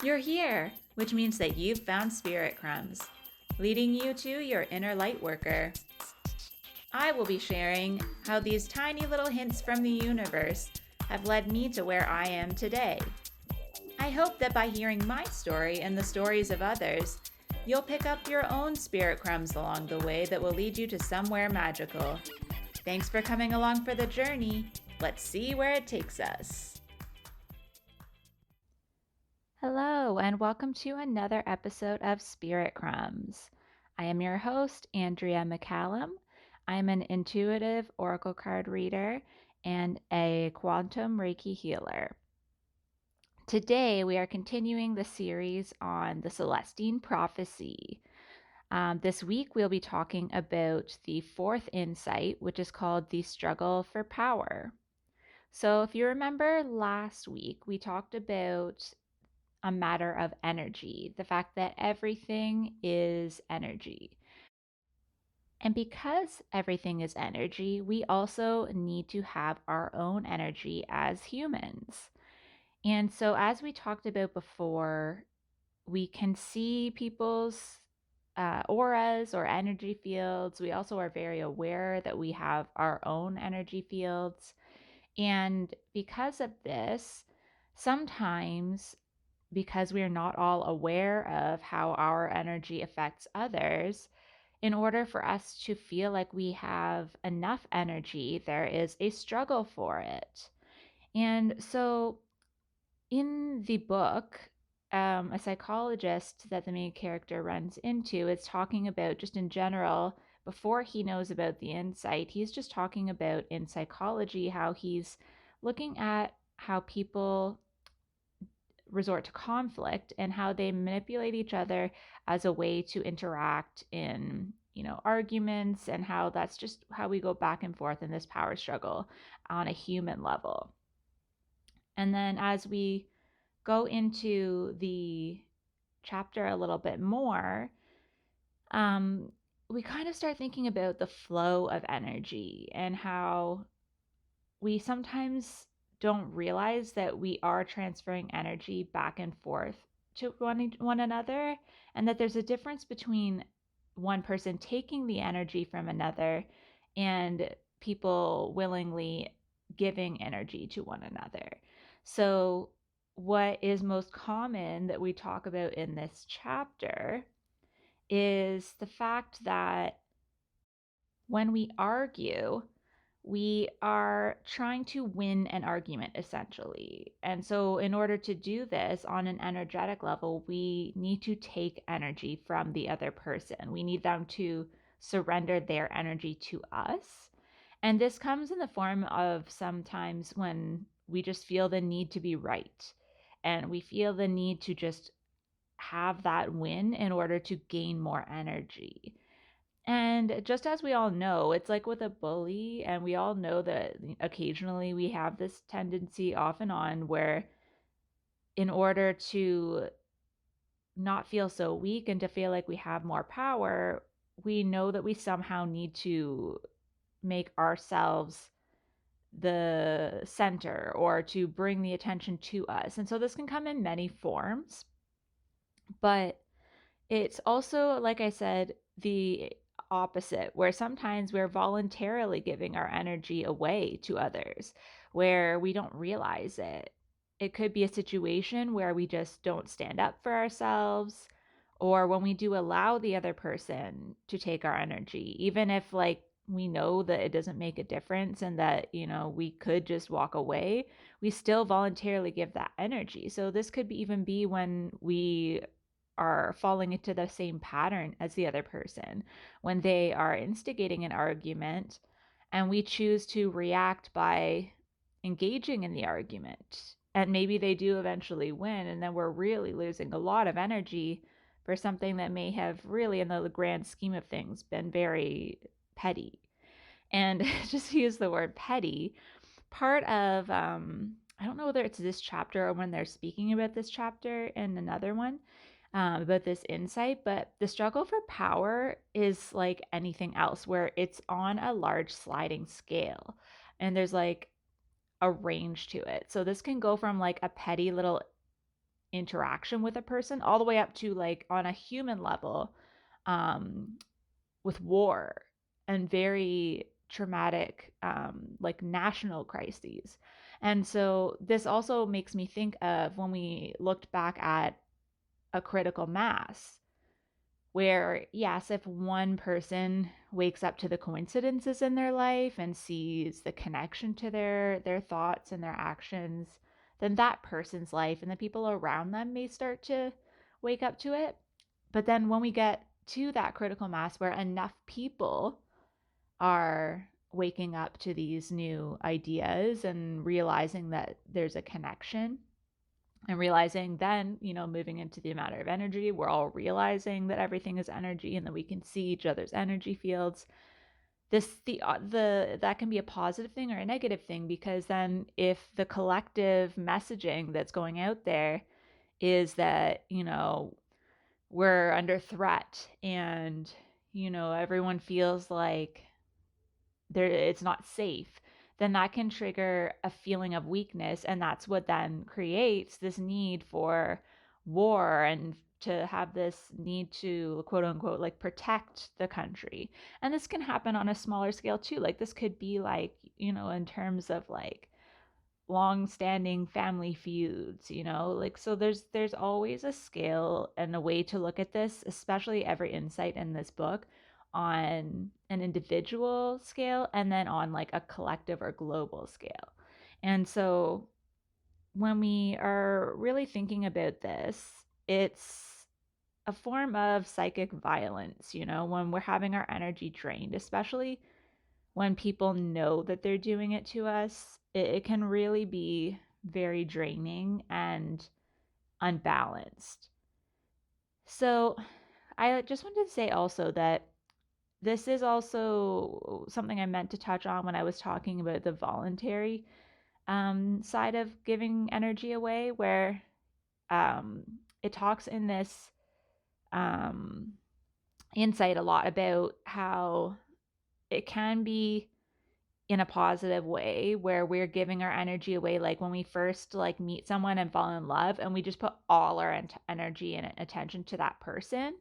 You're here, which means that you've found Spirit Crumbs, leading you to your inner light worker. I will be sharing how these tiny little hints from the universe have led me to where I am today. I hope that by hearing my story and the stories of others, you'll pick up your own spirit crumbs along the way that will lead you to somewhere magical. Thanks for coming along for the journey. Let's see where it takes us. Hello, and welcome to another episode of Spirit Crumbs. I am your host, Andrea McCallum. I'm an intuitive oracle card reader and a quantum Reiki healer. Today, we are continuing the series on the Celestine Prophecy. This week, we'll be talking about the fourth insight, which is called the struggle for power. So, if you remember last week, we talked about a matter of energy, the fact that everything is energy. And because everything is energy, we also need to have our own energy as humans. And so, as we talked about before, we can see people's auras or energy fields. We also are very aware that we have our own energy fields. And because of this, sometimes because we are not all aware of how our energy affects others, in order for us to feel like we have enough energy, there is a struggle for it. And so in the book, a psychologist that the main character runs into is talking about just in general, before he knows about the insight, he's just talking about in psychology how he's looking at how people resort to conflict and how they manipulate each other as a way to interact in arguments, and how that's just how we go back and forth in this power struggle on a human level. And then as we go into the chapter a little bit more, we kind of start thinking about the flow of energy and how we sometimes don't realize that we are transferring energy back and forth to one another, and that there's a difference between one person taking the energy from another and people willingly giving energy to one another. So, what is most common that we talk about in this chapter is the fact that when we argue, we are trying to win an argument essentially. And so, in order to do this on an energetic level, we need to take energy from the other person. We need them to surrender their energy to us. And this comes in the form of sometimes when we just feel the need to be right, and we feel the need to just have that win in order to gain more energy. And just as we all know, it's like with a bully, and we all know that occasionally we have this tendency off and on where, in order to not feel so weak and to feel like we have more power, we know that we somehow need to make ourselves the center or to bring the attention to us. And so this can come in many forms, but it's also, like I said, the opposite, where sometimes we're voluntarily giving our energy away to others where we don't realize it. It could be a situation where we just don't stand up for ourselves, or when we do allow the other person to take our energy, even if like we know that it doesn't make a difference and that, we could just walk away, we still voluntarily give that energy. So this could even be when we are falling into the same pattern as the other person, when they are instigating an argument and we choose to react by engaging in the argument. And maybe they do eventually win, and then we're really losing a lot of energy for something that may have really, in the grand scheme of things, been very petty. And just to use the word petty, part of, I don't know whether it's this chapter or when they're speaking about this chapter in another one, about this insight, but the struggle for power is like anything else, where it's on a large sliding scale and there's like a range to it. So this can go from like a petty little interaction with a person, all the way up to like on a human level, um, with war and very traumatic, like national crises. And so this also makes me think of when we looked back at a critical mass, where yes, if one person wakes up to the coincidences in their life and sees the connection to their thoughts and their actions, then that person's life and the people around them may start to wake up to it. But then when we get to that critical mass where enough people are waking up to these new ideas and realizing that there's a connection, and realizing then, moving into the matter of energy, we're all realizing that everything is energy and that we can see each other's energy fields. The that can be a positive thing or a negative thing, because then if the collective messaging that's going out there is that, we're under threat, and everyone feels like it's not safe, then that can trigger a feeling of weakness, and that's what then creates this need for war and to have this need to quote unquote like protect the country. And this can happen on a smaller scale too. Like this could be like, in terms of like long-standing family feuds, like, so there's always a scale and a way to look at this, especially every insight in this book, on an individual scale and then on like a collective or global scale. And so when we are really thinking about this, it's a form of psychic violence, when we're having our energy drained, especially when people know that they're doing it to us. It can really be very draining and unbalanced. So I just wanted to say also that this is also something I meant to touch on when I was talking about the voluntary side of giving energy away, where it talks in this um, insight a lot about how it can be in a positive way where we're giving our energy away, like when we first like meet someone and fall in love and we just put all our energy and attention to that person,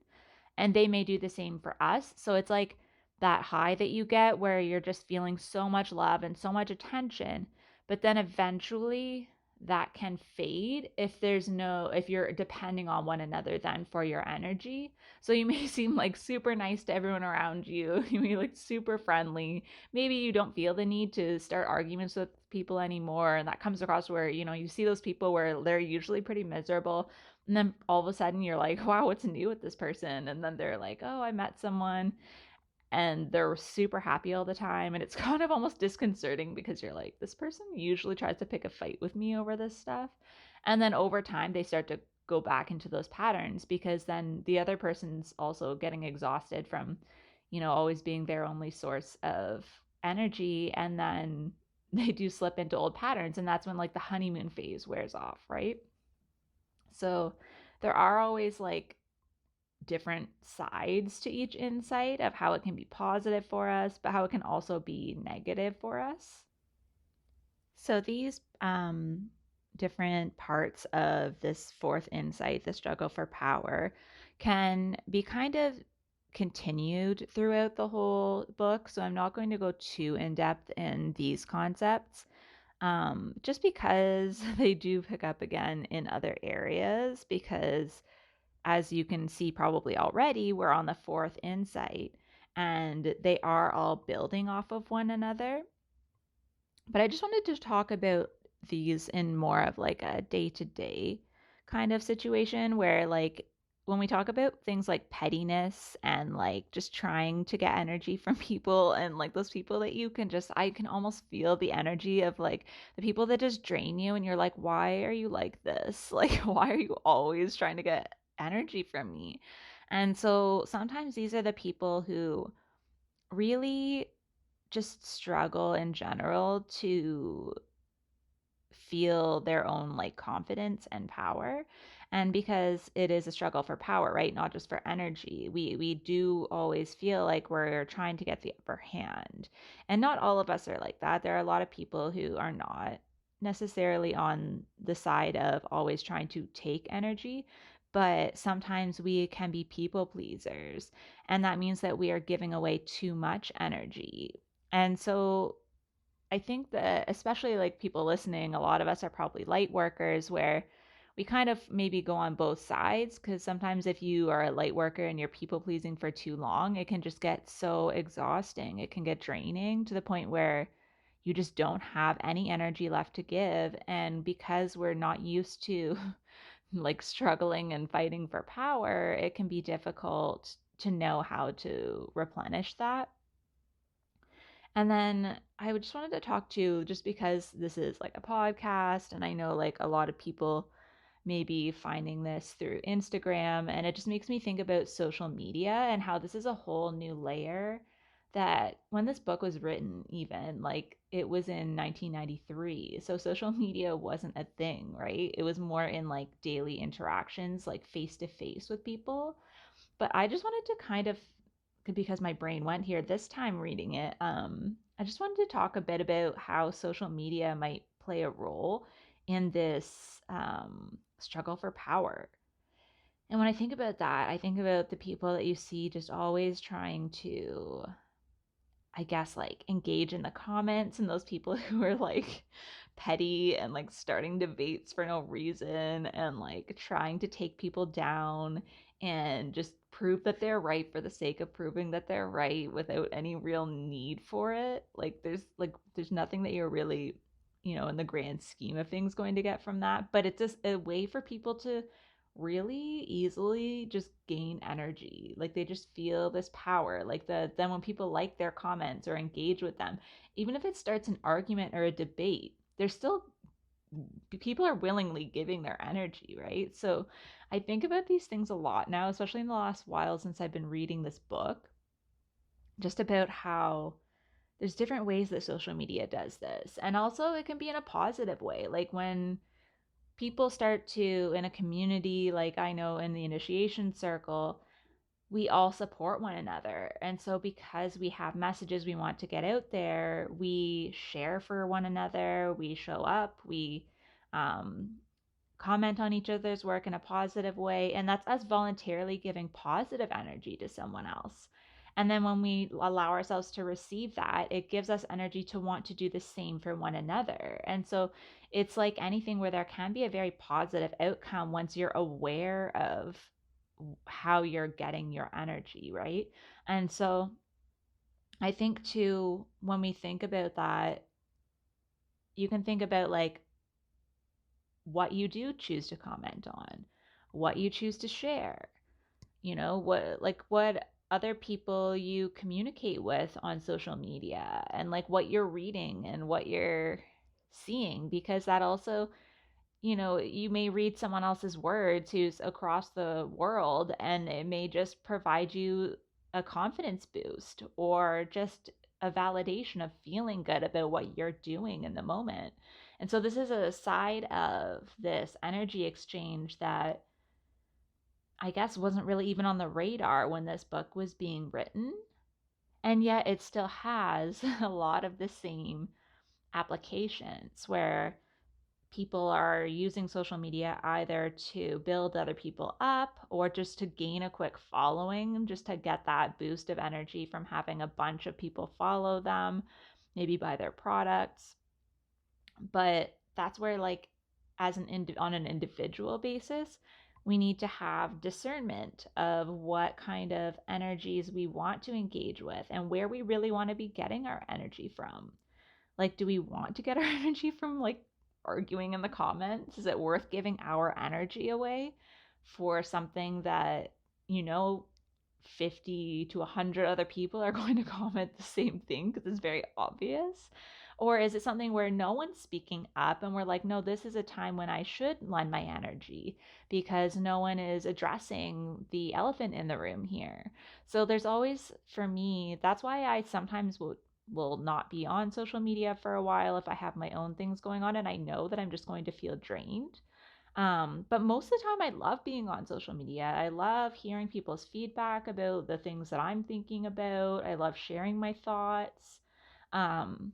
and they may do the same for us. So it's like that high that you get where you're just feeling so much love and so much attention, but then eventually that can fade if you're depending on one another then for your energy. So you may seem like super nice to everyone around you. You may like super friendly. Maybe you don't feel the need to start arguments with people anymore. And that comes across where, you see those people where they're usually pretty miserable. And then all of a sudden you're like, wow, what's new with this person? And then they're like, oh, I met someone, and they're super happy all the time. And it's kind of almost disconcerting because you're like, this person usually tries to pick a fight with me over this stuff. And then over time, they start to go back into those patterns because then the other person's also getting exhausted from, always being their only source of energy. And then they do slip into old patterns. And that's when like the honeymoon phase wears off, right? So there are always like different sides to each insight of how it can be positive for us, but how it can also be negative for us. So these different parts of this fourth insight, the struggle for power, can be kind of continued throughout the whole book. So I'm not going to go too in depth in these concepts, just because they do pick up again in other areas, because as you can see probably already, we're on the fourth insight and they are all building off of one another. But I just wanted to talk about these in more of like a day-to-day kind of situation where like when we talk about things like pettiness and like just trying to get energy from people, and like those people that I can almost feel the energy of like the people that just drain you and you're like, why are you like this? Like, why are you always trying to get energy from me? And so sometimes these are the people who really just struggle in general to feel their own like confidence and power. And because it is a struggle for power, right? Not just for energy. We do always feel like we're trying to get the upper hand. And not all of us are like that. There are a lot of people who are not. necessarily on the side of always trying to take energy, but sometimes we can be people pleasers. And that means that we are giving away too much energy. And so I think that, especially like people listening, a lot of us are probably light workers where we kind of maybe go on both sides, because sometimes if you are a light worker and you're people pleasing for too long, it can just get so exhausting. It can get draining to the point where you just don't have any energy left to give. And because we're not used to like struggling and fighting for power, it can be difficult to know how to replenish that. And then I just wanted to talk to, just because this is like a podcast, and I know like a lot of people may be finding this through Instagram, and it just makes me think about social media and how this is a whole new layer that when this book was written, even like it was in 1993. So social media wasn't a thing, right? It was more in like daily interactions, like face to face with people. But I just wanted to kind of, because my brain went here this time reading it, I just wanted to talk a bit about how social media might play a role in this struggle for power. And when I think about that, I think about the people that you see just always trying to, I guess, like engage in the comments, and those people who are like petty and like starting debates for no reason and like trying to take people down and just prove that they're right for the sake of proving that they're right without any real need for it. Like there's nothing that you're really, in the grand scheme of things going to get from that, but it's just a way for people to really easily just gain energy. Like they just feel this power. Like then when people like their comments or engage with them, even if it starts an argument or a debate, they're still, people are willingly giving their energy, right? So I think about these things a lot now, especially in the last while since I've been reading this book, just about how there's different ways that social media does this. And also it can be in a positive way. Like when people start to, in a community, like I know in the initiation circle, we all support one another. And so because we have messages we want to get out there, we share for one another, we show up, we um, comment on each other's work in a positive way. And that's us voluntarily giving positive energy to someone else. And then when we allow ourselves to receive that, it gives us energy to want to do the same for one another. And so it's like anything where there can be a very positive outcome once you're aware of how you're getting your energy, right? And so I think too, when we think about that, you can think about like what you do choose to comment on, what you choose to share, what other people you communicate with on social media, and like what you're reading and what you're seeing, because that also, you may read someone else's words who's across the world, and it may just provide you a confidence boost or just a validation of feeling good about what you're doing in the moment. And so this is a side of this energy exchange that I guess wasn't really even on the radar when this book was being written. And yet it still has a lot of the same applications where people are using social media either to build other people up or just to gain a quick following, just to get that boost of energy from having a bunch of people follow them, maybe buy their products. But that's where, like, on an individual basis, we need to have discernment of what kind of energies we want to engage with and where we really want to be getting our energy from. Like, do we want to get our energy from like arguing in the comments? Is it worth giving our energy away for something that, you know, 50 to 100 other people are going to comment the same thing because it's very obvious? Or is it something where no one's speaking up and we're like, no, this is a time when I should lend my energy because no one is addressing the elephant in the room here? So there's always, for me, that's why I sometimes will not be on social media for a while if I have my own things going on and I know that I'm just going to feel drained. But most of the time, I love being on social media. I love hearing people's feedback about the things that I'm thinking about. I love sharing my thoughts. Um,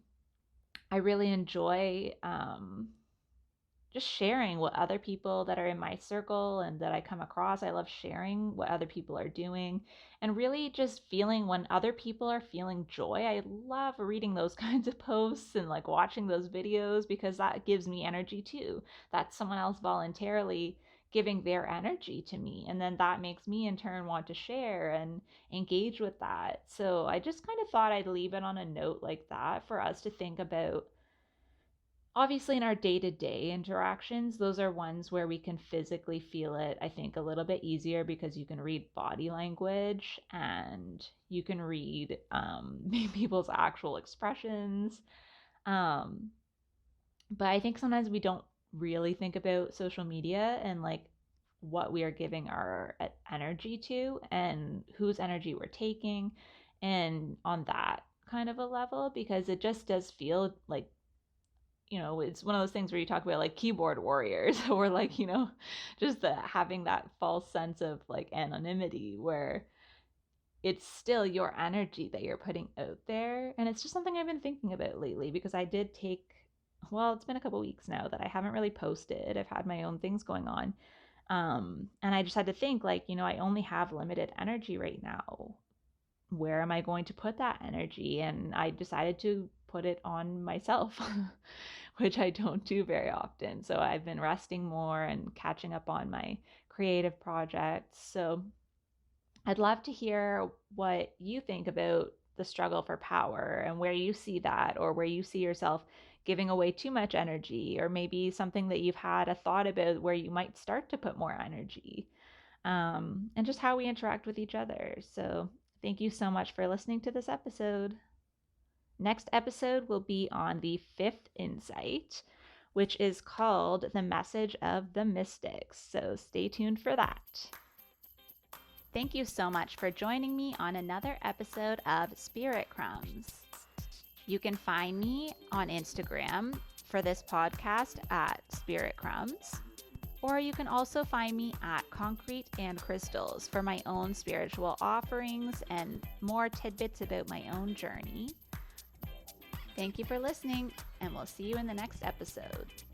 I really enjoy just sharing what other people that are in my circle and that I come across. I love sharing what other people are doing and really just feeling when other people are feeling joy. I love reading those kinds of posts and like watching those videos because that gives me energy too. That's someone else voluntarily giving their energy to me. And then that makes me in turn want to share and engage with that. So I just kind of thought I'd leave it on a note like that for us to think about. Obviously, in our day to day interactions, those are ones where we can physically feel it, I think, a little bit easier because you can read body language and you can read people's actual expressions. Um, but I think sometimes we don't really think about social media and like what we are giving our energy to and whose energy we're taking, and on that kind of a level, because it just does feel like, it's one of those things where you talk about like keyboard warriors or like, just having that false sense of like anonymity where it's still your energy that you're putting out there. And it's just something I've been thinking about lately because I did take, well, it's been a couple weeks now that I haven't really posted. I've had my own things going on. And I just had to think like, I only have limited energy right now. Where am I going to put that energy? And I decided to put it on myself, which I don't do very often. So I've been resting more and catching up on my creative projects. So I'd love to hear what you think about the struggle for power and where you see that, or where you see yourself giving away too much energy, or maybe something that you've had a thought about where you might start to put more energy, and just how we interact with each other. So thank you so much for listening to this episode. Next episode will be on the fifth insight, which is called The Message of the Mystics. So stay tuned for that. Thank you so much for joining me on another episode of Spirit Crumbs. You can find me on Instagram for this podcast at Spirit Crumbs, or you can also find me at Concrete and Crystals for my own spiritual offerings and more tidbits about my own journey. Thank you for listening, and we'll see you in the next episode.